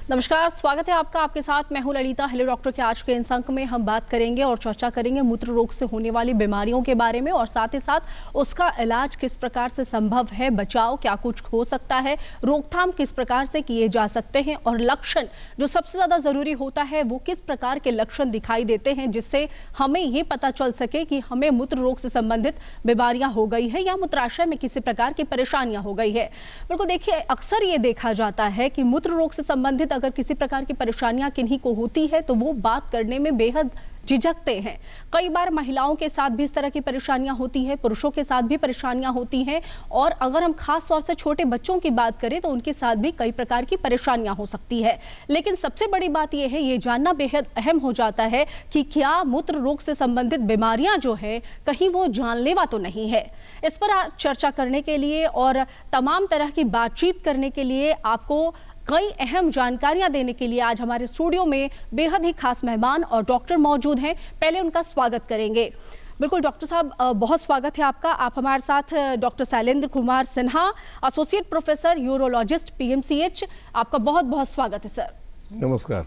नमस्कार, स्वागत है आपका। आपके साथ मैं हूं ललिता। हेलो डॉक्टर के आज के इस अंक में हम बात करेंगे और चर्चा करेंगे मूत्र रोग से होने वाली बीमारियों के बारे में और साथ ही साथ उसका इलाज किस प्रकार से संभव है, बचाव क्या कुछ हो सकता है, रोकथाम किस प्रकार से किए जा सकते हैं और लक्षण जो सबसे ज्यादा जरूरी होता है वो किस प्रकार के लक्षण दिखाई देते हैं जिससे हमें ये पता चल सके कि हमें मूत्र रोग से संबंधित बीमारियां हो गई है या मूत्राशय में किसी प्रकार की परेशानियां हो गई है। बिल्कुल, देखिए अक्सर ये देखा जाता है कि मूत्र रोग से संबंधित अगर किसी प्रकार की परेशानियां किन्हीं को होती है तो वो बात करने में बेहद झिझकते हैं। कई बार महिलाओं के साथ भी इस तरह की परेशानियां होती है, पुरुषों के साथ भी परेशानियां होती हैं और अगर हम खास तौर से छोटे बच्चों की बात करें तो उनके साथ भी कई प्रकार की परेशानियां हो सकती है। लेकिन सबसे बड़ी बात यह है, ये जानना बेहद अहम हो जाता है कि क्या मूत्र रोग से संबंधित बीमारियां जो है कहीं वो जानलेवा तो नहीं है। इस पर आज चर्चा करने के लिए और तमाम तरह की बातचीत करने के लिए आपको कई अहम जानकारियां देने के लिए आज हमारे स्टूडियो में बेहद ही खास मेहमान और डॉक्टर मौजूद हैं। पहले उनका स्वागत करेंगे। बिल्कुल डॉक्टर साहब, बहुत स्वागत है आपका। आप हमारे साथ doctor Shailendra Kumar Sinha, associate professor urologist PMCH, आपका बहुत बहुत स्वागत है सर। नमस्कार।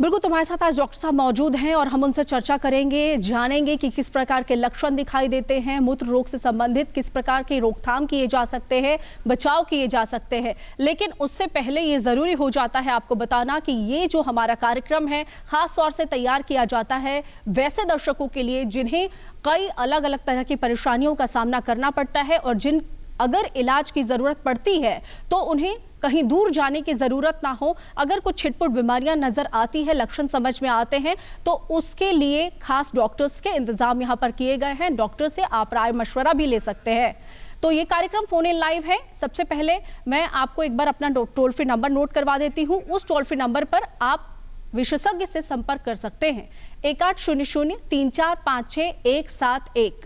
बिल्कुल, तुम्हारे साथ आज डॉक्टर साहब मौजूद हैं और हम उनसे चर्चा करेंगे, जानेंगे कि किस प्रकार के लक्षण दिखाई देते हैं, मूत्र रोग से संबंधित किस प्रकार की रोकथाम किए जा सकते हैं, बचाव किए जा सकते हैं। लेकिन उससे पहले ये जरूरी हो जाता है आपको बताना कि ये जो हमारा कार्यक्रम है खास तौर से तैयार किया जाता है वैसे दर्शकों के लिए जिन्हें कई अलग अलग तरह की परेशानियों का सामना करना पड़ता है और जिन अगर इलाज की जरूरत पड़ती है तो उन्हें कहीं दूर जाने की जरूरत ना हो। अगर कुछ छिटपुट बीमारियां नजर आती है, लक्षण समझ में आते हैं तो उसके लिए खास डॉक्टर्स के इंतजाम यहां पर किए गए हैं। डॉक्टर से आप राय मशवरा भी ले सकते हैं। तो ये कार्यक्रम फोन इन लाइव है। सबसे पहले मैं आपको एक बार अपना टोल फ्री नंबर नोट करवा देती हूँ। उस टोल फ्री नंबर पर आप विशेषज्ञ से संपर्क कर सकते हैं। 1800-3456-171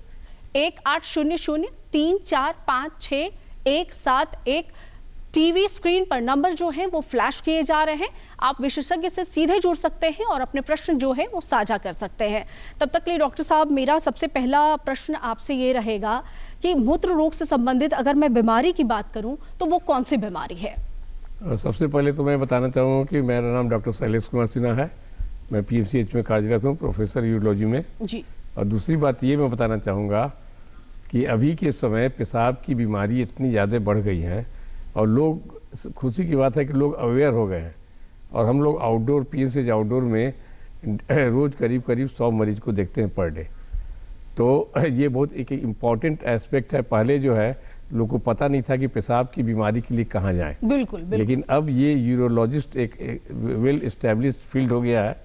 1800-3456-171। टीवी स्क्रीन पर नंबर जो है वो फ्लैश किए जा रहे हैं। आप विशेषज्ञ से सीधे जुड़ सकते हैं और अपने प्रश्न जो है वो साझा कर सकते हैं। तब तक के लिए डॉक्टर साहब, मेरा सबसे पहला प्रश्न आपसे ये रहेगा कि मूत्र रोग से संबंधित अगर मैं बीमारी की बात करूं तो वो कौन सी बीमारी है? सबसे पहले तो मैं बताना चाहूँगा कि मेरा नाम डॉक्टर शैलेंद्र कुमार सिन्हा है। मैं पीएमसीएच में कार्यरत हूँ, प्रोफेसर यूरोलॉजी में जी। और दूसरी बात ये मैं बताना चाहूँगा कि अभी के समय पेशाब की बीमारी इतनी ज़्यादा बढ़ गई है और लोग, खुशी की बात है कि लोग अवेयर हो गए हैं और हम लोग आउटडोर पीएमसीएच आउटडोर में रोज़ करीब 100 मरीज को देखते हैं पर डे। तो ये बहुत एक इम्पॉर्टेंट एस्पेक्ट है। पहले जो है लोगों को पता नहीं था कि पेशाब की बीमारी के लिए कहाँ जाएं। बिल्कुल। लेकिन अब ये यूरोलॉजिस्ट एक वेल इस्टेब्लिश्ड फील्ड हो गया है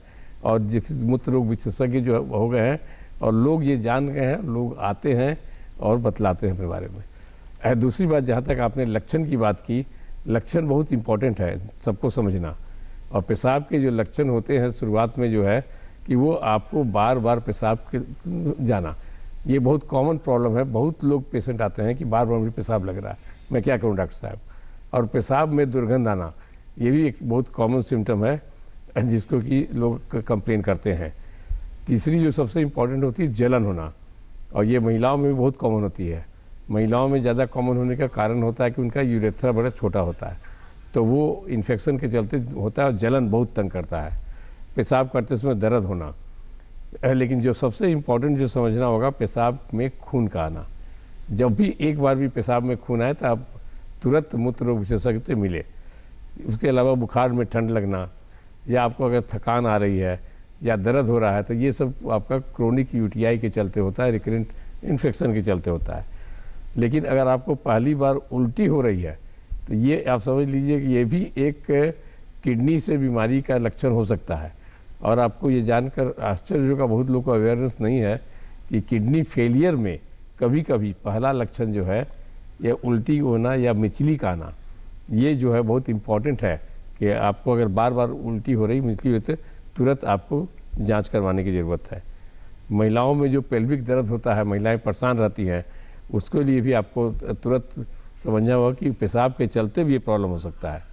और मूत्र रोग विशेषज्ञ जो हो गए हैं और लोग ये जान गए हैं, लोग आते हैं और बतलाते हैं अपने बारे में। दूसरी बात, जहाँ तक आपने लक्षण की बात की, लक्षण बहुत इंपॉर्टेंट है सबको समझना। और पेशाब के जो लक्षण होते हैं शुरुआत में जो है कि वो आपको बार बार पेशाब के जाना, ये बहुत कॉमन प्रॉब्लम है। बहुत लोग पेशेंट आते हैं कि बार बार मुझे पेशाब लग रहा है, मैं क्या करूं डॉक्टर साहब। और पेशाब में दुर्गंध आना, ये भी एक बहुत कॉमन सिम्टम है जिसको कि लोग कंप्लेन करते हैं। तीसरी जो सबसे इम्पॉर्टेंट होती है, जलन होना, और ये महिलाओं में भी बहुत कॉमन होती है। महिलाओं में ज़्यादा कॉमन होने का कारण होता है कि उनका यूरेथ्रा बड़ा छोटा होता है, तो वो इन्फेक्शन के चलते होता है और जलन बहुत तंग करता है। पेशाब करते समय दर्द होना। लेकिन जो सबसे इम्पॉर्टेंट जो समझना होगा, पेशाब में खून का आना। जब भी एक बार भी पेशाब में खून आए तो आप तुरंत मूत्र रोग विशेषज्ञ से मिले। उसके अलावा बुखार में ठंड लगना या आपको अगर थकान आ रही है या दर्द हो रहा है तो ये सब आपका क्रोनिक यूटीआई के चलते होता है, रिकरेंट इन्फेक्शन के चलते होता है। लेकिन अगर आपको पहली बार उल्टी हो रही है तो ये आप समझ लीजिए कि ये भी एक किडनी से बीमारी का लक्षण हो सकता है। और आपको ये जानकर आश्चर्य होगा, बहुत लोगों को अवेयरनेस नहीं है कि किडनी फेलियर में कभी कभी पहला लक्षण जो है ये उल्टी होना या मिचली का आना, ये जो है बहुत इम्पॉर्टेंट है कि आपको अगर बार बार उल्टी हो रही, मिचली हो तो तुरंत आपको जांच करवाने की ज़रूरत है। महिलाओं में जो पेल्विक दर्द होता है, महिलाएं परेशान रहती हैं, उसके लिए भी आपको तुरंत समझना होगा कि पेशाब के चलते भी ये प्रॉब्लम हो सकता है।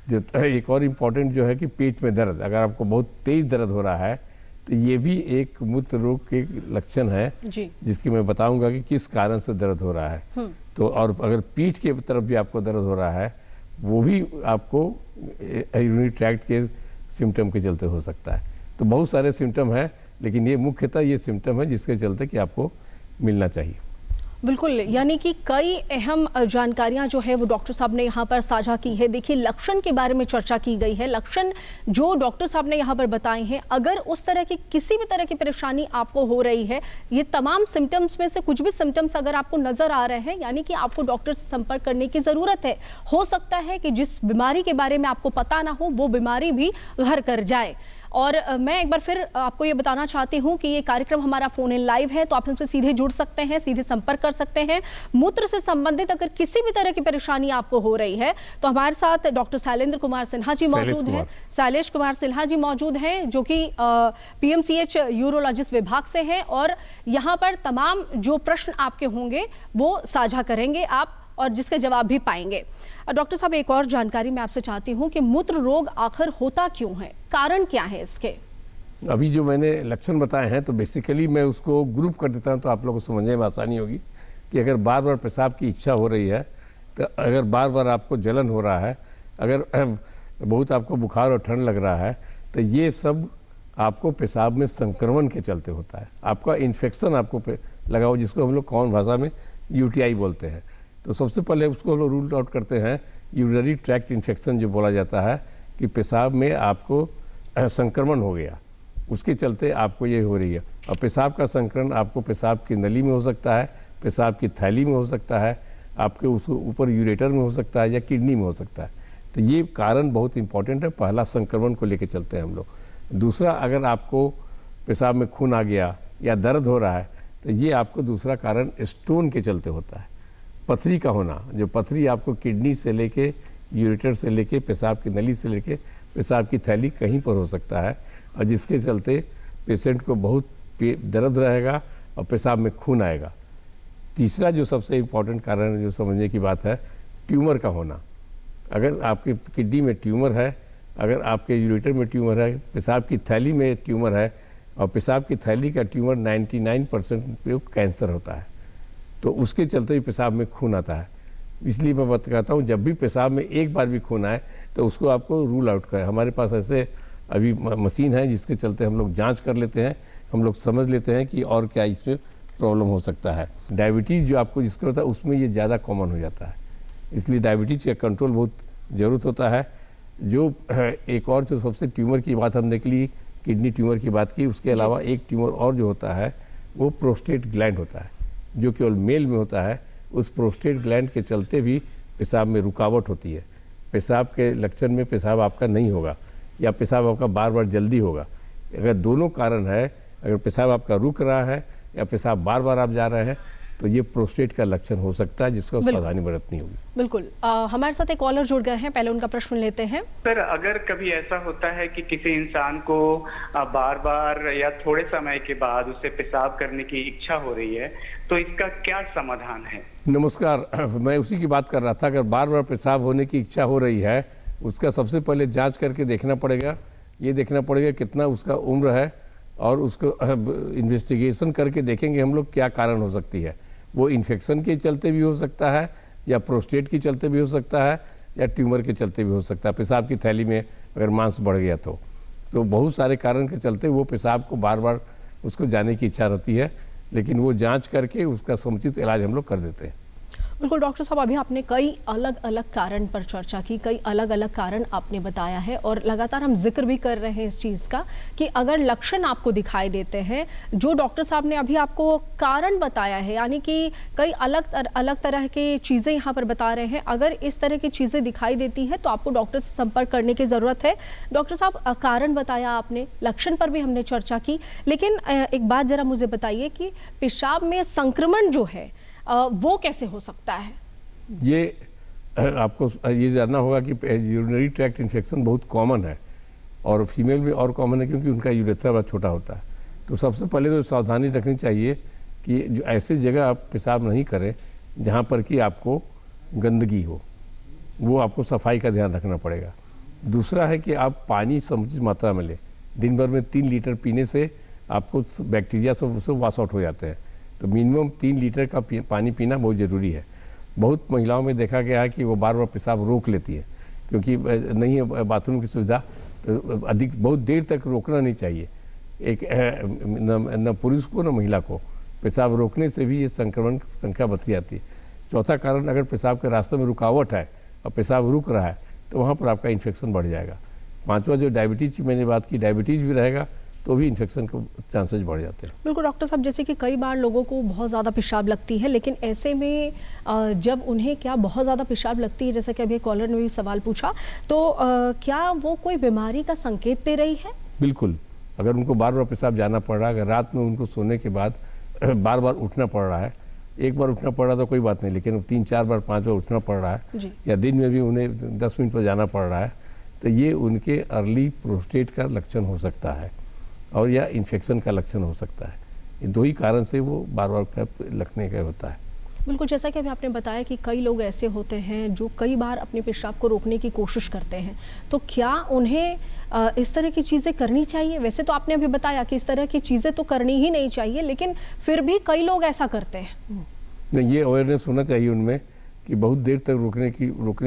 जो एक और इम्पॉर्टेंट जो है कि पेट में दर्द, अगर आपको बहुत तेज़ दर्द हो रहा है तो ये भी एक मूत्र रोग के लक्षण है जिसकी मैं बताऊंगा कि किस कारण से दर्द हो रहा है। तो और अगर पीठ के तरफ भी आपको दर्द हो रहा है वो भी आपको यूरिनरी ट्रैक्ट के सिम्टम के चलते हो सकता है। तो बहुत सारे सिम्टम हैं, लेकिन ये मुख्यतः ये सिम्टम है जिसके चलते कि आपको मिलना चाहिए। बिल्कुल, यानी कि कई अहम जानकारियां जो है वो डॉक्टर साहब ने यहाँ पर साझा की है। देखिए, लक्षण के बारे में चर्चा की गई है। लक्षण जो डॉक्टर साहब ने यहाँ पर बताए हैं, अगर उस तरह की किसी भी तरह की परेशानी आपको हो रही है, ये तमाम सिम्टम्स में से कुछ भी सिम्टम्स अगर आपको नजर आ रहे हैं, यानी कि आपको डॉक्टर से संपर्क करने की ज़रूरत है। हो सकता है कि जिस बीमारी के बारे में आपको पता ना हो, वो बीमारी भी घर कर जाए। और मैं एक बार फिर आपको ये बताना चाहती हूँ कि ये कार्यक्रम हमारा फोन इन लाइव है, तो आप हमसे सीधे जुड़ सकते हैं, सीधे संपर्क कर सकते हैं। मूत्र से संबंधित अगर किसी भी तरह की परेशानी आपको हो रही है तो हमारे साथ डॉक्टर शैलेंद्र कुमार सिन्हा जी मौजूद हैं। शैलेश कुमार सिन्हा जी मौजूद हैं, जो कि PMCH यूरोलॉजिस्ट विभाग से हैं, और यहाँ पर तमाम जो प्रश्न आपके होंगे वो साझा करेंगे आप, और जिसके जवाब भी पाएंगे। डॉक्टर साहब, एक और जानकारी मैं आपसे चाहती हूँ कि मूत्र रोग आखिर होता क्यों है, कारण क्या है इसके? अभी जो मैंने लक्षण बताए हैं, तो बेसिकली मैं उसको ग्रुप कर देता हूँ, तो आप लोगों को समझने में आसानी होगी कि अगर बार बार पेशाब की इच्छा हो रही है, तो अगर बार बार आपको जलन हो रहा है, अगर बहुत आपको बुखार और ठंड लग रहा है, तो ये सब आपको पेशाब में संक्रमण के चलते होता है। आपका इन्फेक्शन आपको लगा हो, जिसको हम लोग कॉमन भाषा में UTI बोलते हैं। तो सबसे पहले उसको हम लोग रूल आउट करते हैं, यूरिनरी ट्रैक्ट इन्फेक्शन जो बोला जाता है, कि पेशाब में आपको संक्रमण हो गया, उसके चलते आपको ये हो रही है। और पेशाब का संक्रमण आपको पेशाब की नली में हो सकता है, पेशाब की थैली में हो सकता है, आपके उसको ऊपर यूरेटर में हो सकता है, या किडनी में हो सकता है। तो ये कारण बहुत इंपॉर्टेंट है। पहला संक्रमण को लेकर चलते हैं हम लोग। दूसरा, अगर आपको पेशाब में खून आ गया या दर्द हो रहा है, तो ये आपको दूसरा कारण स्टोन के चलते होता है। पथरी का होना, जो पथरी आपको किडनी से लेके, यूरेटर से लेके, पेशाब की नली से लेके पेशाब की थैली कहीं पर हो सकता है, और जिसके चलते पेशेंट को बहुत दर्द रहेगा और पेशाब में खून आएगा। तीसरा जो सबसे इम्पॉर्टेंट कारण जो समझने की बात है, ट्यूमर का होना। अगर आपके किडनी में ट्यूमर है, अगर आपके यूरेटर में ट्यूमर है, पेशाब की थैली में ट्यूमर है, और पेशाब की थैली का ट्यूमर 99% पे कैंसर होता है, तो उसके चलते भी पेशाब में खून आता है। इसलिए मैं कहता हूँ, जब भी पेशाब में एक बार भी खून आए तो उसको आपको रूल आउट करें। हमारे पास ऐसे अभी मशीन है जिसके चलते हम लोग जांच कर लेते हैं, हम लोग समझ लेते हैं कि और क्या इसमें प्रॉब्लम हो सकता है। डायबिटीज़ जो आपको जिसका होता है, उसमें ये ज़्यादा कॉमन हो जाता है, इसलिए डायबिटीज़ का कंट्रोल बहुत ज़रूरत होता है। जो एक और जो सबसे ट्यूमर की बात हमने के लिए किडनी ट्यूमर की बात की, उसके अलावा एक ट्यूमर और जो होता है वो प्रोस्टेट ग्लैंड होता है, जो केवल मेल में होता है। उस प्रोस्टेट ग्लैंड के चलते भी पेशाब में रुकावट होती है। पेशाब के लक्षण में पेशाब आपका नहीं होगा, या पेशाब आपका बार बार जल्दी होगा। अगर दोनों कारण है, अगर पेशाब आपका रुक रहा है या पेशाब बार बार आप जा रहे हैं, तो ये प्रोस्टेट का लक्षण हो सकता है, जिसको सावधानी बरतनी होगी। बिल्कुल। हमारे साथ एक कॉलर जुड़ गए हैं, पहले उनका प्रश्न लेते हैं। सर, अगर कभी ऐसा होता है कि किसी इंसान को बार बार या थोड़े समय के बाद उससे पेशाब करने की इच्छा हो रही है, तो इसका क्या समाधान है? नमस्कार, मैं उसी की बात कर रहा था। अगर बार बार पेशाब होने की इच्छा हो रही है, उसका सबसे पहले जांच करके देखना पड़ेगा। ये देखना पड़ेगा कितना उसका उम्र है, और उसको इन्वेस्टिगेशन करके देखेंगे हम लोग क्या कारण हो सकती है। वो इन्फेक्शन के चलते भी हो सकता है, या प्रोस्टेट के चलते भी हो सकता है, या ट्यूमर के चलते भी हो सकता है। पेशाब की थैली में अगर मांस बढ़ गया तो बहुत सारे कारण के चलते वो पेशाब को बार बार उसको जाने की इच्छा रहती है, लेकिन वो जांच करके उसका समुचित इलाज हम लोग कर देते हैं। बिल्कुल डॉक्टर साहब, अभी आपने कई अलग अलग कारण पर चर्चा की, कई अलग अलग कारण आपने बताया है, और लगातार हम जिक्र भी कर रहे हैं इस चीज़ का कि अगर लक्षण आपको दिखाई देते हैं, जो डॉक्टर साहब ने अभी आपको कारण बताया है, यानी कि कई अलग तरह की चीज़ें यहाँ पर बता रहे हैं, अगर इस तरह की चीज़ें दिखाई देती हैं तो आपको डॉक्टर से संपर्क करने की ज़रूरत है। डॉक्टर साहब, कारण बताया आपने, लक्षण पर भी हमने चर्चा की, लेकिन एक बात ज़रा मुझे बताइए कि पेशाब में संक्रमण जो है वो कैसे हो सकता है? ये आपको ये जानना होगा कि यूरिनरी ट्रैक्ट इन्फेक्शन बहुत कॉमन है, और फीमेल में और कॉमन है क्योंकि उनका यूरेथ्रा बड़ा छोटा होता है। तो सबसे पहले तो सावधानी रखनी चाहिए कि जो ऐसी जगह आप पेशाब नहीं करें जहाँ पर कि आपको गंदगी हो, वो आपको सफाई का ध्यान रखना पड़ेगा। दूसरा है कि आप पानी समुचित मात्रा में लें। दिन भर में 3 लीटर पीने से आपको बैक्टीरिया सब उससे वॉश आउट हो जाते हैं, तो मिनिमम 3 लीटर का पानी पीना बहुत ज़रूरी है। बहुत महिलाओं में देखा गया है कि वो बार बार पेशाब रोक लेती है, क्योंकि नहीं है बाथरूम की सुविधा, तो अधिक बहुत देर तक रोकना नहीं चाहिए। एक न पुरुष को न महिला को पेशाब रोकने से भी ये संक्रमण की संख्या बढ़ती जाती है। चौथा कारण, अगर पेशाब के रास्ते में रुकावट है और पेशाब रुक रहा है तो वहाँ पर आपका इन्फेक्शन बढ़ जाएगा। पांचवा, जो डायबिटीज़ की मैंने बात की, डायबिटीज़ भी रहेगा तो भी इन्फेक्शन के चांसेस बढ़ जाते हैं। बिल्कुल डॉक्टर साहब, जैसे कि कई बार लोगों को बहुत ज़्यादा पेशाब लगती है, लेकिन ऐसे में जब उन्हें क्या बहुत ज़्यादा पेशाब लगती है, जैसा कि अभी कॉलर ने भी सवाल पूछा, तो क्या वो कोई बीमारी का संकेत दे रही है? बिल्कुल, अगर उनको बार बार पेशाब जाना पड़ रहा है, अगर रात में उनको सोने के बाद बार बार उठना पड़ रहा है, एक बार उठना पड़ रहा तो कोई बात नहीं, लेकिन 3, 4 बार, 5 बार उठना पड़ रहा है, या दिन में भी उन्हें 10 मिनट पर जाना पड़ रहा है, तो ये उनके अर्ली प्रोस्टेट का लक्षण हो सकता है और या इन्फेक्शन का लक्षण हो सकता है। ये दो ही कारण से वो बार बार लगने का होता है। बिल्कुल, जैसा कि अभी आपने बताया कि कई लोग ऐसे होते हैं जो कई बार अपने पेशाब को रोकने की कोशिश करते हैं, तो क्या उन्हें इस तरह की चीज़ें करनी चाहिए? वैसे तो आपने अभी बताया कि इस तरह की चीज़ें तो करनी ही नहीं चाहिए, लेकिन फिर भी कई लोग ऐसा करते हैं। नहीं, ये अवेयरनेस होना चाहिए उनमें कि बहुत देर तक रोकने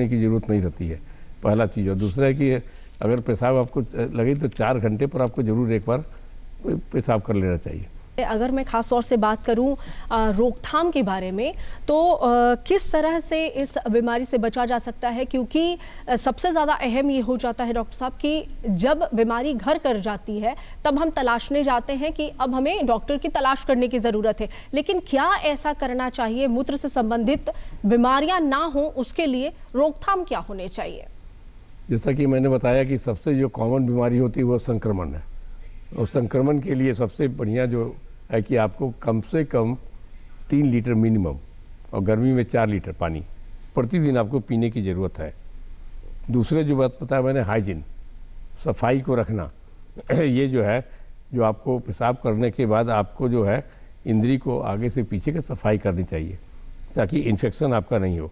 की ज़रूरत नहीं रहती है, पहला चीज़। और दूसरा है कि अगर पेशाब आपको लगे तो 4 घंटे पर आपको ज़रूर एक बार पेशाब कर लेना चाहिए। अगर मैं खास तौर से बात करूं रोकथाम के बारे में, तो किस तरह से इस बीमारी से बचा जा सकता है? क्योंकि सबसे ज़्यादा अहम ये हो जाता है डॉक्टर साहब कि जब बीमारी घर कर जाती है तब हम तलाशने जाते हैं कि अब हमें डॉक्टर की तलाश करने की ज़रूरत है, लेकिन क्या ऐसा करना चाहिए? मूत्र से संबंधित बीमारियां ना हो, उसके लिए रोकथाम क्या होने चाहिए? जैसा कि मैंने बताया कि सबसे जो कॉमन बीमारी होती है वो संक्रमण है, और संक्रमण के लिए सबसे बढ़िया जो है कि आपको कम से कम 3 लीटर मिनिमम, और गर्मी में 4 लीटर पानी प्रतिदिन आपको पीने की ज़रूरत है। दूसरे जो बात बताया मैंने, हाइजीन, सफाई को रखना ये जो है, जो आपको पेशाब करने के बाद आपको जो है इंद्री को आगे से पीछे की सफाई करनी चाहिए ताकि इन्फेक्शन आपका नहीं हो।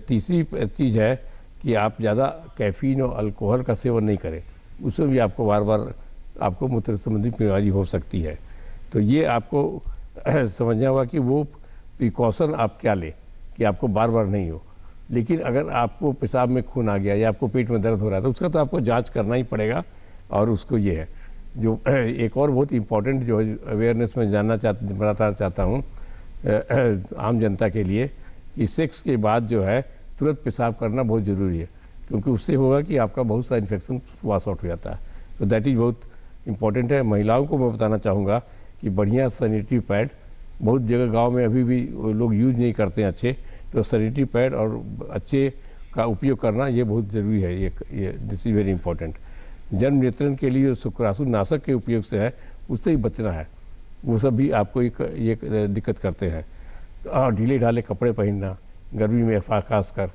तीसरी चीज़ है कि आप ज़्यादा कैफीन और अल्कोहल का सेवन नहीं करें, उससे भी आपको बार बार आपको मूत्र संबंधी बीमारी हो सकती है। तो ये आपको समझना होगा कि वो प्रिकॉशन आप क्या लें कि आपको बार बार नहीं हो। लेकिन अगर आपको पेशाब में खून आ गया या आपको पेट में दर्द हो रहा है तो उसका तो आपको जांच करना ही पड़ेगा। और उसको ये है जो एक और बहुत इम्पॉर्टेंट जो अवेयरनेस में बताना चाहता हूँ आम जनता के लिए, कि सेक्स के बाद जो है तुरंत पेशाब करना बहुत ज़रूरी है, क्योंकि उससे होगा कि आपका बहुत सा इन्फेक्शन वाश आउट हो जाता है। तो दैट इज़ बहुत इम्पॉर्टेंट है। महिलाओं को मैं बताना चाहूँगा कि बढ़िया सैनिटरी पैड, बहुत जगह गांव में अभी भी लोग यूज नहीं करते हैं अच्छे, तो सैनिटरी पैड और अच्छे का उपयोग करना ये बहुत ज़रूरी है। ये दिस इज़ वेरी इंपॉर्टेंट। जन्म नियंत्रण के लिए शुक्राणु नाशक के उपयोग से है, उससे ही बचना है, वो सब भी आपको एक दिक्कत करते हैं। और ढीले ढाले कपड़े पहनना, गर्मी में खासकर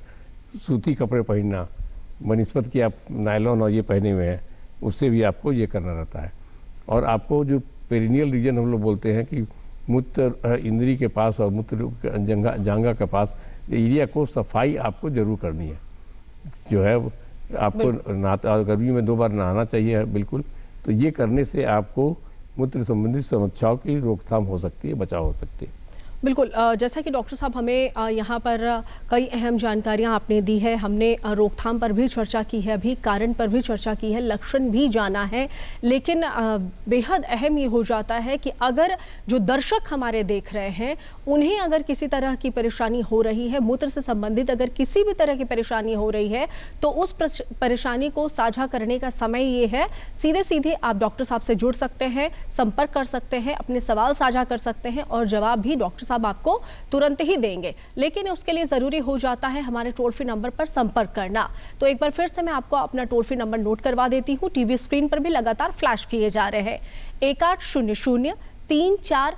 सूती कपड़े पहनना, बनिस्पत की आप नायलॉन और ये पहने हुए हैं, उससे भी आपको ये करना रहता है। और आपको जो पेरिनियल रीजन हम लोग बोलते हैं कि मूत्र इंद्री के पास और मूत्र जांघा के पास एरिया को सफाई आपको जरूर करनी है। जो है आपको नहाता गर्मी में 2 बार नहाना चाहिए बिल्कुल। तो ये करने से आपको मूत्र संबंधित समस्याओं की रोकथाम हो सकती है, बचाव हो सकती है। बिल्कुल, जैसा कि डॉक्टर साहब हमें यहाँ पर कई अहम जानकारियाँ आपने दी है, हमने रोकथाम पर भी चर्चा की है, अभी कारण पर भी चर्चा की है, लक्षण भी जाना है, लेकिन बेहद अहम ये हो जाता है कि अगर जो दर्शक हमारे देख रहे हैं उन्हें अगर किसी तरह की परेशानी हो रही है, मूत्र से संबंधित अगर किसी भी तरह की परेशानी हो रही है, तो उस परेशानी को साझा करने का समय ये है। सीधे सीधे आप डॉक्टर साहब से जुड़ सकते हैं, संपर्क कर सकते हैं, अपने सवाल साझा कर सकते हैं और जवाब भी डॉक्टर साहब आपको तुरंत ही देंगे। लेकिन उसके लिए जरूरी हो जाता है हमारे टोल फ्री नंबर पर संपर्क करना। तो एक बार फिर से मैं आपको अपना टोल फ्री नंबर नोट करवा देती हूँ, टीवी स्क्रीन पर भी लगातार फ्लैश किए जा रहे हैं। 1800-3456171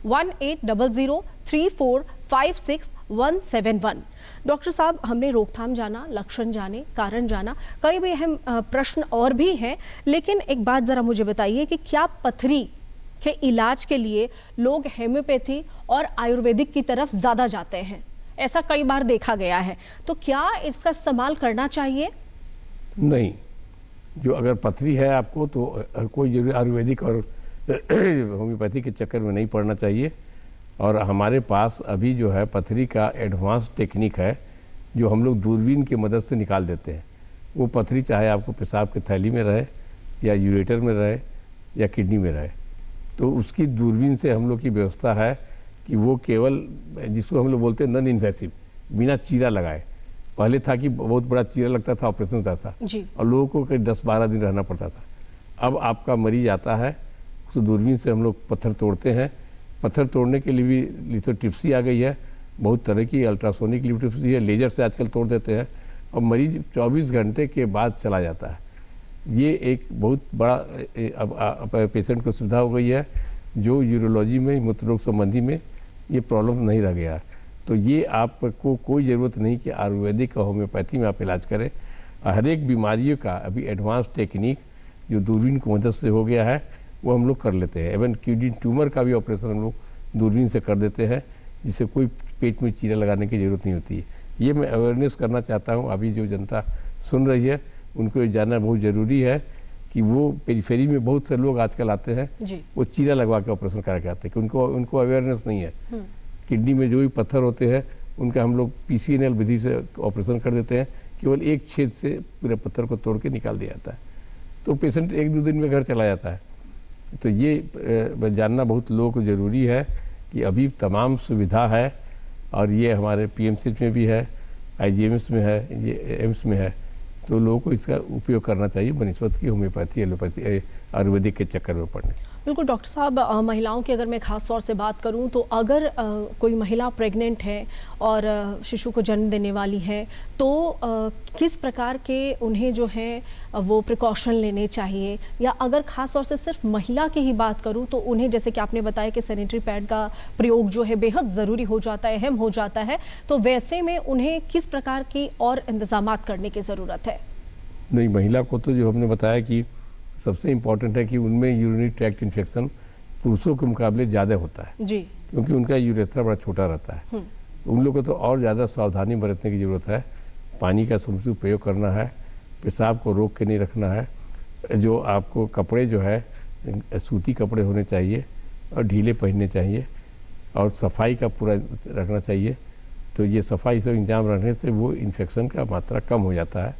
1800-3456-171। डॉक्टर साहब, हमने रोकथाम जाना, लक्षण जाने, कारण जाना, कई भी अहम प्रश्न और भी हैं, लेकिन एक बात जरा मुझे बताइए कि क्या पथरी के इलाज के लिए लोग होम्योपैथी और आयुर्वेदिक की तरफ ज़्यादा जाते हैं? ऐसा कई बार देखा गया है, तो क्या इसका इस्तेमाल करना चाहिए? नहीं, जो अगर पथरी है आपको तो कोई जरूरी आयुर्वेदिक और होम्योपैथी के चक्कर में नहीं पड़ना चाहिए। और हमारे पास अभी जो है पथरी का एडवांस टेक्निक है जो हम लोग दूरबीन की मदद से निकाल देते हैं। वो पथरी चाहे आपको पेशाब की थैली में रहे या यूरेटर में रहे या किडनी में रहे, तो उसकी दूरबीन से हम लोग की व्यवस्था है कि वो केवल, जिसको हम लोग बोलते हैं नॉन इन्वेसिव, बिना चीरा लगाए। पहले था कि बहुत बड़ा चीरा लगता था, ऑपरेशन होता था जी। और लोगों को करीब 10-12 दिन रहना पड़ता था। अब आपका मरीज आता है, उस दूरबीन से हम लोग पत्थर तोड़ते हैं। पत्थर तोड़ने के लिए भी लिथोट्रिप्सी आ गई है, बहुत तरह की अल्ट्रासोनिक लिथोट्रिप्सी है, लेजर से आजकल तोड़ देते हैं और मरीज 24 घंटे के बाद चला जाता है। ये एक बहुत बड़ा अब पेशेंट को सुविधा हो गई है, जो यूरोलॉजी में, मूत्र रोग संबंधी में ये प्रॉब्लम नहीं रह गया। तो ये आपको कोई ज़रूरत नहीं कि आयुर्वेदिक और होम्योपैथी में आप इलाज करें। हर एक बीमारियों का अभी एडवांस टेक्निक जो दूरबीन की मदद से हो गया है वो हम लोग कर लेते हैं। इवन किडनी ट्यूमर का भी ऑपरेशन हम लोग दूरबीन से कर देते हैं, जिससे कोई पेट में चीरा लगाने की ज़रूरत नहीं होती है। ये मैं अवेयरनेस करना चाहता हूँ। अभी जो जनता सुन रही है उनको ये जानना बहुत ज़रूरी है कि वो पेरीफेरी में बहुत से लोग आजकल आते हैं, वो चीरा लगवा के ऑपरेशन करा के आते हैं कि उनको अवेयरनेस नहीं है। किडनी में जो भी पत्थर होते हैं उनका हम लोग PCNL विधि से ऑपरेशन कर देते हैं, केवल एक छेद से पूरे पत्थर को तोड़ के निकाल दिया जाता है, तो पेशेंट 1-2 दिन में घर चला जाता है। तो ये जानना बहुत लोगों को ज़रूरी है कि अभी तमाम सुविधा है और ये हमारे PMCH में भी है, IGMS में है, ये एम्स में है, तो लोगों को इसका उपयोग करना चाहिए बनिस्बत की होम्योपैथी, एलोपैथी, आयुर्वेदिक के चक्कर में पड़ने। बिल्कुल डॉक्टर साहब, महिलाओं की अगर मैं ख़ास तौर से बात करूं तो अगर कोई महिला प्रेग्नेंट है और शिशु को जन्म देने वाली है तो किस प्रकार के उन्हें जो है वो प्रिकॉशन लेने चाहिए, या अगर ख़ास तौर से सिर्फ महिला की ही बात करूं तो उन्हें, जैसे कि आपने बताया कि सैनिटरी पैड का प्रयोग जो है बेहद ज़रूरी हो जाता है, अहम हो जाता है, तो वैसे में उन्हें किस प्रकार की और इंतजामात करने की ज़रूरत है? नहीं, महिला को तो जो हमने बताया कि सबसे इम्पॉर्टेंट है कि उनमें यूरिनरी ट्रैक्ट इन्फेक्शन पुरुषों के मुकाबले ज़्यादा होता है जी, क्योंकि उनका यूरेथ्रा बड़ा छोटा रहता है। उन लोगों को तो और ज़्यादा सावधानी बरतने की ज़रूरत है। पानी का समुचित प्रयोग करना है, पेशाब को रोक के नहीं रखना है, जो आपको कपड़े जो है सूती कपड़े होने चाहिए और ढीले पहनने चाहिए और सफाई का पूरा रखना चाहिए। तो ये सफाई से इंतजाम रखने से वो इन्फेक्शन का मात्रा कम हो जाता है।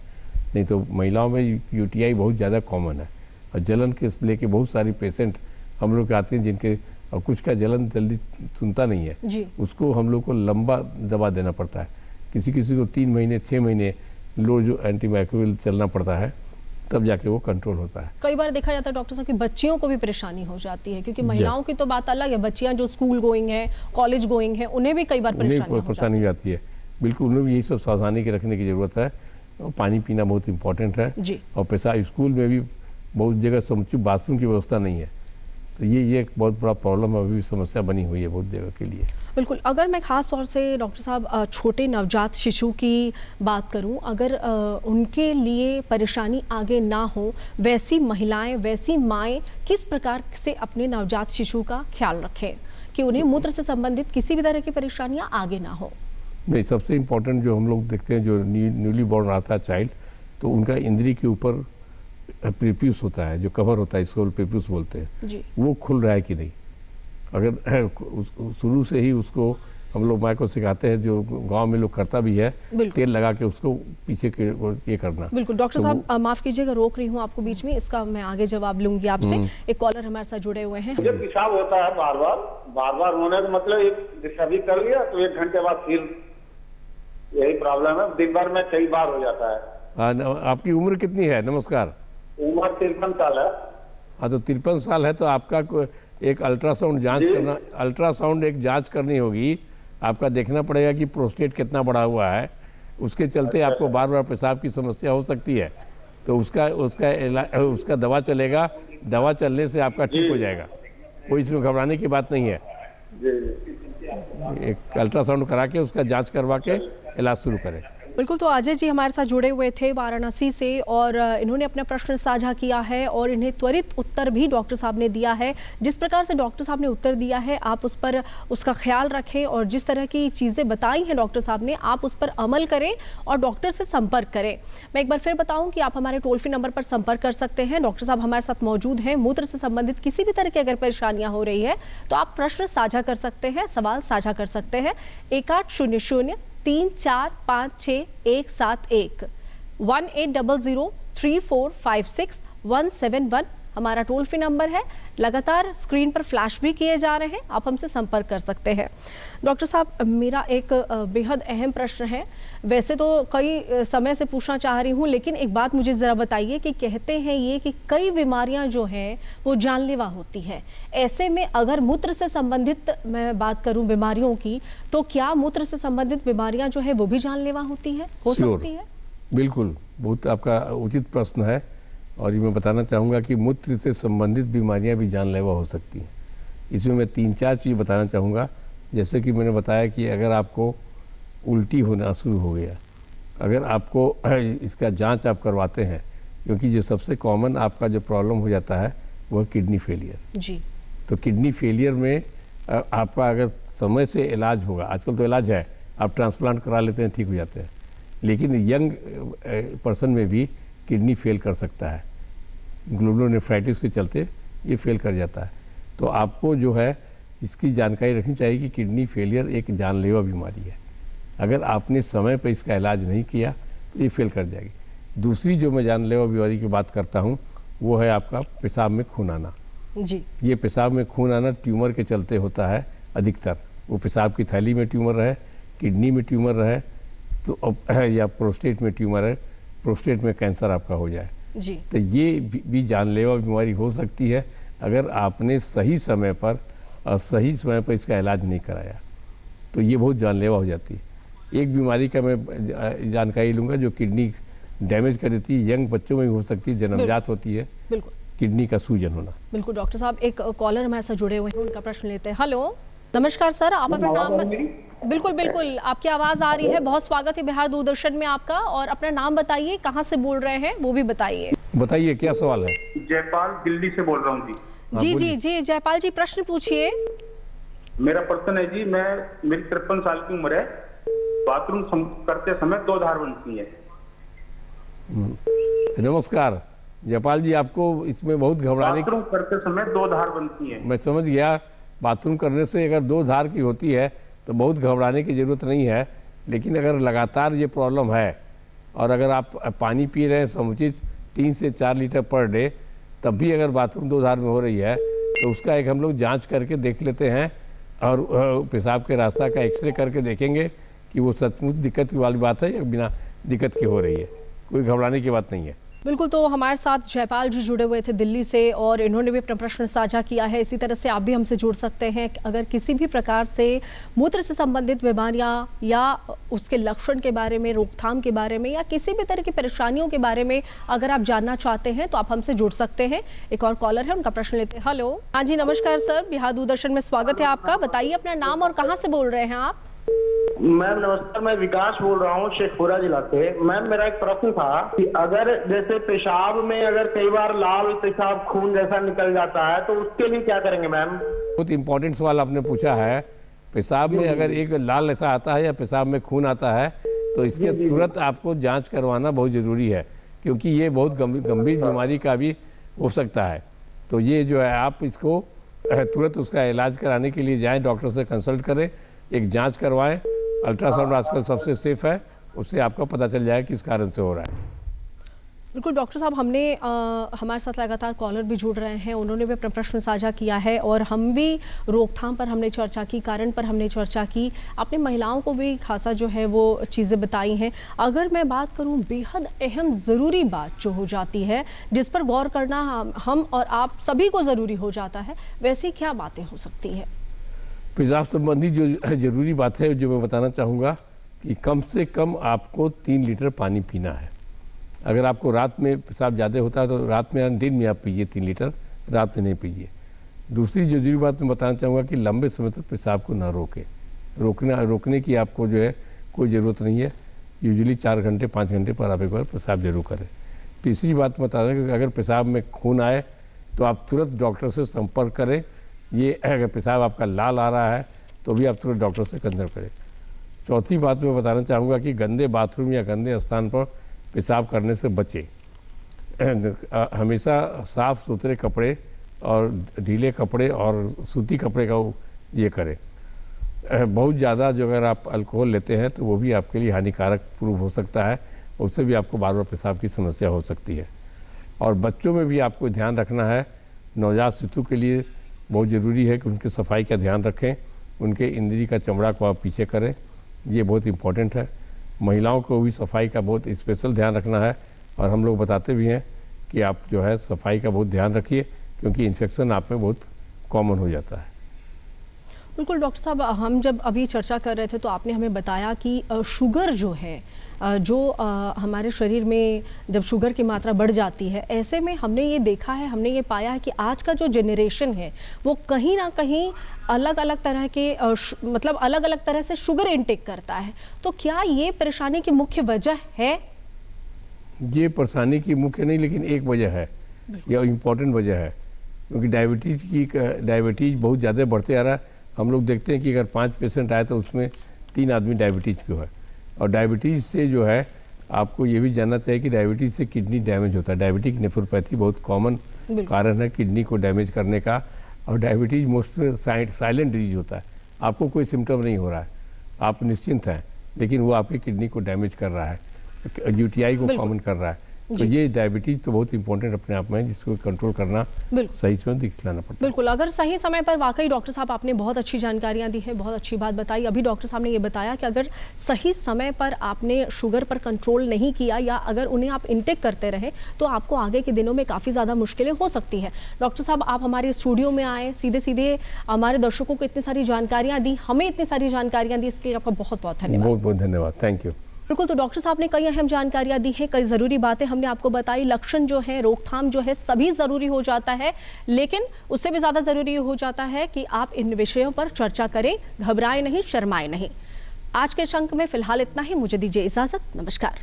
नहीं तो महिलाओं में UTI बहुत ज़्यादा कॉमन है और जलन के लेके बहुत सारी पेशेंट हम लोग आते हैं जिनके, और कुछ का जलन जल्दी सुनता नहीं है जी। उसको हम लोग को लंबा दवा देना पड़ता है। किसी को 3 महीने 6 महीने लो जो एंटीमाइक्रोबियल चलना पड़ता है, तब जाके वो कंट्रोल होता है। कई बार देखा जाता है डॉक्टर साहब कि बच्चियों को भी परेशानी हो जाती है, क्योंकि महिलाओं की तो बात अलग है, बच्चियां जो स्कूल गोइंग हैं, कॉलेज गोइंग हैं, उन्हें भी कई बार परेशानी हो जाती है। बिल्कुल, उन्हें भी यही सब सावधानी के रखने की ज़रूरत है। और पानी पीना बहुत इंपॉर्टेंट है जी। और पेशाब, स्कूल में भी बहुत जगह समुचित बाथरूम की व्यवस्था नहीं है, तो ये एक बहुत बड़ा प्रॉब्लम अभी भी समस्या बनी हुई है बहुत जगह के लिए। बिल्कुल, अगर मैं ख़ास तौर से डॉक्टर साहब छोटे नवजात शिशु की बात करूं, अगर उनके लिए परेशानी आगे ना हो, वैसी महिलाएं, वैसी माएँ किस प्रकार से अपने नवजात शिशु का ख्याल रखें कि उन्हें मूत्र से संबंधित किसी भी तरह की परेशानियाँ आगे ना हो? नहीं, सबसे इम्पोर्टेंट जो हम लोग देखते हैं, जो न्यूली बॉर्न आता है चाइल्ड, तो उनका इंद्री के ऊपर प्रीप्यूस होता है, जो कवर होता है, इसको प्रीप्यूस बोलते हैं जी। वो खुल रहा है कि नहीं। अगर शुरू से ही उसको हम लोग माँ को सिखाते हैं, जो गांव में लोग करता भी है, तेल लगा के उसको पीछे के ये करना। बिल्कुल डॉक्टर साहब, माफ कीजिएगा रोक रही हूँ आपको बीच में, इसका मैं आगे जवाब लूंगी आपसे। एक कॉलर हमारे साथ जुड़े हुए हैं। मुझे पेशाब होता है बार बार होने का मतलब एक सभी कर लिया तो 1 घंटे बाद फिर यही प्रॉब्लम है। दिन भर में कई बार हो जाता है। आपकी उम्र कितनी है? नमस्कार। उम्र 53 साल है। हाँ, तो 53 साल है तो आपका एक अल्ट्रासाउंड जांच करना, अल्ट्रासाउंड एक जांच करनी होगी। आपका देखना पड़ेगा कि प्रोस्टेट कितना बढ़ा हुआ है, उसके चलते आपको बार बार पेशाब की समस्या हो सकती है, तो उसका दवा चलेगा। दवा चलने से आपका ठीक हो जाएगा, कोई इसमें घबराने की बात नहीं है। एक अल्ट्रासाउंड करा के उसका जांच करवा के इलाज शुरू करें। बिल्कुल, तो अजय जी हमारे साथ जुड़े हुए थे वाराणसी से और इन्होंने अपना प्रश्न साझा किया है और इन्हें त्वरित उत्तर भी डॉक्टर साहब ने दिया है। जिस प्रकार से डॉक्टर साहब ने उत्तर दिया है, आप उस पर उसका ख्याल रखें और जिस तरह की चीज़ें बताई हैं डॉक्टर साहब ने, आप उस पर अमल करें और डॉक्टर से संपर्क करें। मैं एक बार फिर बताऊं कि आप हमारे टोल फ्री नंबर पर संपर्क कर सकते हैं। डॉक्टर साहब हमारे साथ मौजूद हैं। मूत्र से संबंधित किसी भी तरह की अगर परेशानियां हो रही है तो आप प्रश्न साझा कर सकते हैं, सवाल साझा कर सकते हैं। 1800-3456171 1800-3456-171 हमारा टोल फ्री नंबर है। लगातार स्क्रीन पर फ्लैश भी किए जा रहे हैं, आप हमसे संपर्क कर सकते हैं। डॉक्टर साहब, मेरा एक बेहद अहम प्रश्न है। वैसे तो कई समय से पूछना चाह रही हूँ, लेकिन एक बात मुझे ज़रा बताइए कि कहते हैं ये कि कई बीमारियाँ जो हैं वो जानलेवा होती हैं। ऐसे में अगर मूत्र से संबंधित मैं बात करूँ बीमारियों की, तो क्या मूत्र से संबंधित बीमारियाँ जो है वो भी जानलेवा होती हैं, हो सकती है? बिल्कुल, बहुत आपका उचित प्रश्न है और ये मैं बताना चाहूँगा कि मूत्र से संबंधित बीमारियां भी जानलेवा हो सकती हैं। इसमें मैं 3-4 चीज़ बताना चाहूँगा। जैसे कि मैंने बताया कि अगर आपको उल्टी होना शुरू हो गया, अगर आपको इसका जांच आप करवाते हैं, क्योंकि जो सबसे कॉमन आपका जो प्रॉब्लम हो जाता है वो है किडनी फेलियर जी। तो किडनी फेलियर में आपका अगर समय से इलाज होगा, आजकल तो इलाज है, आप ट्रांसप्लांट करा लेते हैं, ठीक हो जाते हैं, लेकिन यंग पर्सन में भी किडनी फेल कर सकता है। ग्लोमेरुलोनेफ्राइटिस के चलते ये फेल कर जाता है। तो आपको जो है इसकी जानकारी रखनी चाहिए कि किडनी फेलियर एक जानलेवा बीमारी है। अगर आपने समय पर इसका इलाज नहीं किया तो ये फेल कर जाएगी। दूसरी जो मैं जानलेवा बीमारी की बात करता हूँ वो है आपका पेशाब में खून आना। जी। ये पेशाब में खून आना ट्यूमर के चलते होता है अधिकतर। वो पेशाब की थैली में ट्यूमर रहे, किडनी में ट्यूमर रहे तो या प्रोस्टेट में ट्यूमर है, प्रोस्टेट में कैंसर आपका हो जाए जी। तो ये भी जानलेवा बीमारी हो सकती है अगर आपने सही समय पर और सही समय पर इसका इलाज नहीं कराया, तो ये बहुत जानलेवा हो जाती है। एक बीमारी का मैं जानकारी लूँगा जो किडनी डैमेज कर देती है, यंग बच्चों में भी हो सकती है, जन्मजात होती है। बिल्कुल, किडनी का सूजन होना। बिल्कुल डॉक्टर साहब, एक कॉलर हमारे साथ जुड़े हुए हैं, उनका प्रश्न लेते हैं। हेलो, नमस्कार सर, आप अपना नाम। बिल्कुल बिल्कुल, आपकी आवाज़ आ रही है। बहुत स्वागत है बिहार दूरदर्शन में आपका, और अपना नाम बताइए, कहाँ से बोल रहे हैं वो भी बताइए। बताइए क्या सवाल है? जयपाल दिल्ली से बोल रहा हूँ जी। जी जी जी, जयपाल जी प्रश्न पूछिए। मेरा प्रश्न है जी, मेरी 53 साल की उम्र है। बाथरूम करते समय 2 धार बनती है। नमस्कार जयपाल जी, आपको इसमें बहुत घबराने बाथरूम करते समय 2 धार बनती है। मैं समझ गया। बाथरूम करने से अगर 2 धार की होती है तो बहुत घबराने की ज़रूरत नहीं है, लेकिन अगर लगातार ये प्रॉब्लम है और अगर आप पानी पी रहे हैं समुचित 3 से 4 लीटर पर डे, तब भी अगर बाथरूम 2 धार में हो रही है तो उसका एक हम लोग जांच करके देख लेते हैं और पेशाब के रास्ता का एक्सरे करके देखेंगे कि वो सचमुच दिक्कत की वाली बात है या बिना दिक्कत की हो रही है। कोई घबराने की बात नहीं है। बिल्कुल, तो हमारे साथ जयपाल जी जुड़े हुए थे दिल्ली से और इन्होंने भी अपना प्रश्न साझा किया है। इसी तरह से आप भी हमसे जुड़ सकते हैं। अगर किसी भी प्रकार से मूत्र से संबंधित बीमारियां या उसके लक्षण के बारे में, रोकथाम के बारे में या किसी भी तरह की परेशानियों के बारे में अगर आप जानना चाहते हैं तो आप हमसे जुड़ सकते हैं। एक और कॉलर है, उनका प्रश्न लेते हैं। हेलो, हाँ जी नमस्कार सर, बिहार दूरदर्शन में स्वागत है आपका। बताइए अपना नाम और कहाँ से बोल रहे हैं आप? मैम नमस्कार, मैं विकास बोल रहा हूँ शेखपुरा जिला से। मैम मेरा एक प्रश्न था कि अगर जैसे पेशाब में अगर कई बार लाल पेशाब खून जैसा निकल जाता है तो उसके लिए क्या करेंगे मैम? बहुत इंपॉर्टेंट सवाल आपने पूछा है। पेशाब में अगर एक लाल ऐसा आता है या पेशाब में खून आता है तो इसके तुरंत आपको जांच करवाना बहुत ज़रूरी है, क्योंकि ये बहुत गंभीर बीमारी का भी हो सकता है। तो ये जो है आप इसको तुरंत उसका इलाज कराने के लिए जाएँ, डॉक्टर से कंसल्ट करें, एक जांच करवाएं। अल्ट्रासाउंड आजकल सबसे सेफ है, उससे आपको पता चल जाए किस कारण से हो रहा है। बिल्कुल डॉक्टर साहब, हमारे साथ लगातार कॉलर भी जुड़ रहे हैं, उन्होंने भी अपना प्रश्न साझा किया है और हम भी रोकथाम पर हमने चर्चा की, कारण पर हमने चर्चा की। आपने महिलाओं को भी खासा जो है वो चीज़ें बताई हैं। अगर मैं बात करूं बेहद अहम ज़रूरी बात जो हो जाती है, जिस पर गौर करना हम और आप सभी को ज़रूरी हो जाता है, वैसी क्या बातें हो सकती हैं? पेशाब संबंधी जो ज़रूरी बात है जो मैं बताना चाहूँगा कि कम से कम आपको 3 लीटर पानी पीना है। अगर आपको रात में पेशाब ज़्यादा होता है तो रात में, दिन में आप पीजिए 3 लीटर, रात में नहीं पीजिए। दूसरी जो ज़रूरी बात मैं बताना चाहूँगा कि लंबे समय तक पेशाब को ना रोकने की आपको जो है कोई ज़रूरत नहीं है। यूजुअली 4 घंटे 5 घंटे पर आप एक बार पेशाब जरूर करें। तीसरी बात बता रहे हैं कि अगर पेशाब में खून आए तो आप तुरंत डॉक्टर से संपर्क करें। ये अगर पेशाब आपका लाल आ रहा है तो भी आप तुरंत डॉक्टर से कंसल्ट करें। चौथी बात मैं बताना चाहूँगा कि गंदे बाथरूम या गंदे स्थान पर पेशाब करने से बचें। हमेशा साफ़ सुथरे कपड़े और ढीले कपड़े और सूती कपड़े का ये करें। बहुत ज़्यादा जो अगर आप अल्कोहल लेते हैं तो वो भी आपके लिए हानिकारक प्रूव हो सकता है, उससे भी आपको बार बार पेशाब की समस्या हो सकती है। और बच्चों में भी आपको ध्यान रखना है। नवजात शिशु के लिए बहुत ज़रूरी है कि उनकी सफाई का ध्यान रखें, उनके इंद्री का चमड़ा को आप पीछे करें, ये बहुत इम्पोर्टेंट है। महिलाओं को भी सफाई का बहुत स्पेशल ध्यान रखना है और हम लोग बताते भी हैं कि आप जो है सफाई का बहुत ध्यान रखिए, क्योंकि इन्फेक्शन आप में बहुत कॉमन हो जाता है। बिल्कुल डॉक्टर साहब, हम जब अभी चर्चा कर रहे थे तो आपने हमें बताया कि शुगर जो है, जो हमारे शरीर में जब शुगर की मात्रा बढ़ जाती है, ऐसे में हमने ये देखा है, हमने ये पाया है कि आज का जो जनरेशन है वो कहीं ना कहीं अलग अलग तरह के मतलब अलग अलग तरह से शुगर इनटेक करता है। तो क्या ये परेशानी की मुख्य वजह है? ये परेशानी की मुख्य नहीं, लेकिन एक वजह है, यह इम्पोर्टेंट वजह है, क्योंकि डायबिटीज़ बहुत ज़्यादा बढ़ते आ रहा है। हम लोग देखते हैं कि अगर 5 पेशेंट आए तो उसमें 3 आदमी डायबिटीज़ के है। और डायबिटीज़ से जो है आपको ये भी जानना चाहिए कि डायबिटीज़ से किडनी डैमेज होता है। डायबिटिक नेफ्रोपैथी बहुत कॉमन कारण है किडनी को डैमेज करने का। और डायबिटीज़ मोस्ट साइलेंट डिजीज होता है, आपको कोई सिम्टम नहीं हो रहा है, आप निश्चिंत हैं, लेकिन वो आपकी किडनी को डैमेज कर रहा है, यूटीआई को कॉमन कर रहा है। तो ये डायबिटीज तो बहुत इंपॉर्टेंट अपने आप में है, जिसको कंट्रोल करना सही समय दिखलाना पड़ता है। बिल्कुल, अगर सही समय पर वाकई डॉक्टर साहब आपने बहुत अच्छी जानकारियां दी है, बहुत अच्छी बात बताई। अभी डॉक्टर साहब ने ये बताया कि अगर सही समय पर आपने शुगर पर कंट्रोल नहीं किया या अगर उन्हें आप इंटेक करते रहे तो आपको आगे के दिनों में काफ़ी ज़्यादा मुश्किलें हो सकती है। डॉक्टर साहब, आप हमारे स्टूडियो में आए, सीधे सीधे हमारे दर्शकों को इतनी सारी जानकारियाँ दी, हमें इतनी सारी जानकारियाँ दी, इसके लिए आपका बहुत बहुत धन्यवाद। बहुत बहुत धन्यवाद, थैंक यू। बिल्कुल, तो डॉक्टर साहब ने कई अहम जानकारियां दी हैं, कई ज़रूरी बातें हमने आपको बताई। लक्षण जो है, रोकथाम जो है, सभी ज़रूरी हो जाता है, लेकिन उससे भी ज़्यादा ज़रूरी हो जाता है कि आप इन विषयों पर चर्चा करें, घबराएं नहीं, शर्माएं नहीं। आज के इस अंक में फिलहाल इतना ही, मुझे दीजिए इजाज़त, नमस्कार।